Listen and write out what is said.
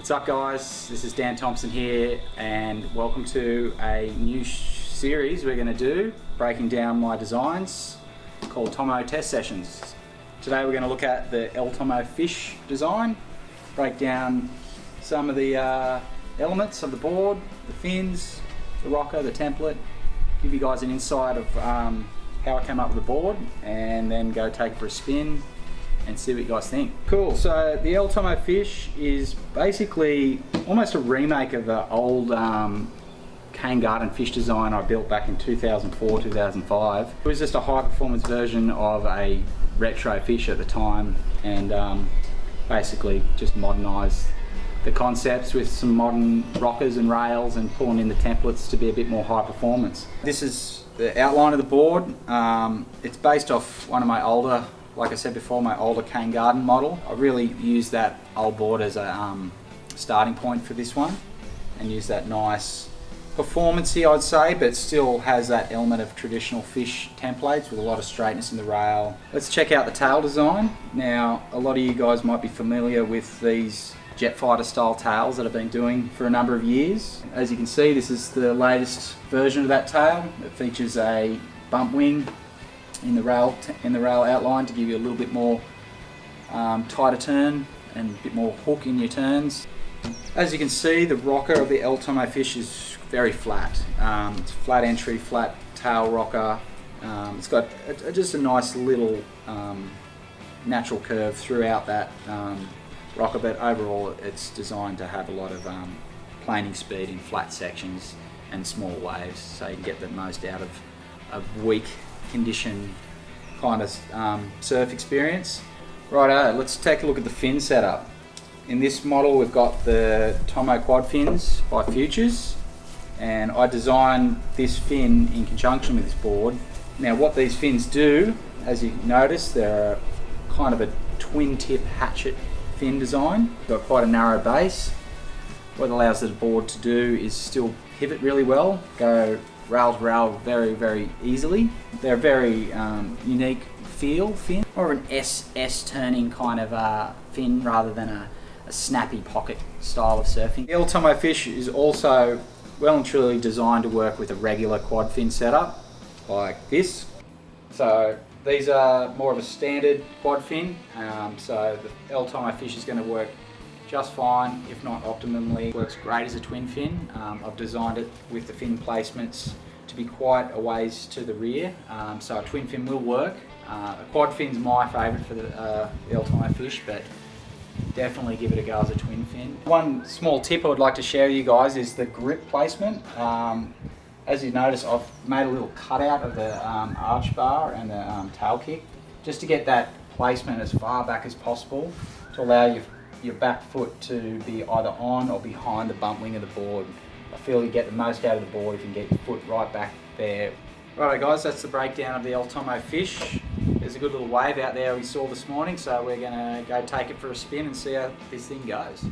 What's up guys, this is Dan Thompson here and welcome to a new series we're going to do breaking down my designs called Tomo Test Sessions. Today we're going to look at the El Tomo fish design, break down some of the elements of the board, the fins, the rocker, the template, give you guys an insight of how I came up with the board, and then go take it for a spin and see what you guys think. Cool, so the El Tomo fish is basically almost a remake of the old cane garden fish design I built back in 2004, 2005. It was just a high performance version of a retro fish at the time, and basically just modernised the concepts with some modern rockers and rails and pulling in the templates to be a bit more high performance. This is the outline of the board. It's based off one of my older, like I said before, my older cane garden model. I really used that old board as a starting point for this one and use that nice performance-y, I'd say, but still has that element of traditional fish templates with a lot of straightness in the rail. Let's check out the tail design. Now, a lot of you guys might be familiar with these jet fighter style tails that I've been doing for a number of years. As you can see, this is the latest version of that tail. It features a bump wing in the rail outline to give you a little bit more tighter turn and a bit more hook in your turns. As you can see, the rocker of the El Tomo fish is very flat. It's flat entry, flat tail rocker. It's got just a nice little natural curve throughout that rocker, but overall it's designed to have a lot of planing speed in flat sections and small waves, so you can get the most out of a weak condition kind of surf experience. Righto, let's take a look at the fin setup. In this model we've got the Tomo quad fins by Futures, and I designed this fin in conjunction with this board. Now what these fins do, as you notice, they're kind of a twin tip hatchet fin design. Got quite a narrow base. What it allows the board to do is still pivot really well, go rail to rail very, very easily. They're a very unique feel fin, or an S turning kind of fin rather than a snappy pocket style of surfing. The El Tomo fish is also well and truly designed to work with a regular quad fin setup like this. So these are more of a standard quad fin, so the El Tomo fish is going to work just fine, if not optimally. It works great as a twin fin. I've designed it with the fin placements to be quite a ways to the rear, so a twin fin will work. A quad fin's my favourite for the El Tomo fish, but definitely give it a go as a twin fin. One small tip I would like to share with you guys is the grip placement. As you notice, I've made a little cutout of the arch bar and the tail kick, just to get that placement as far back as possible to allow your back foot to be either on or behind the bump wing of the board. I feel you get the most out of the board if you can get your foot right back there. Righto guys, that's the breakdown of the El Tomo fish. There's a good little wave out there we saw this morning, so we're going to go take it for a spin and see how this thing goes.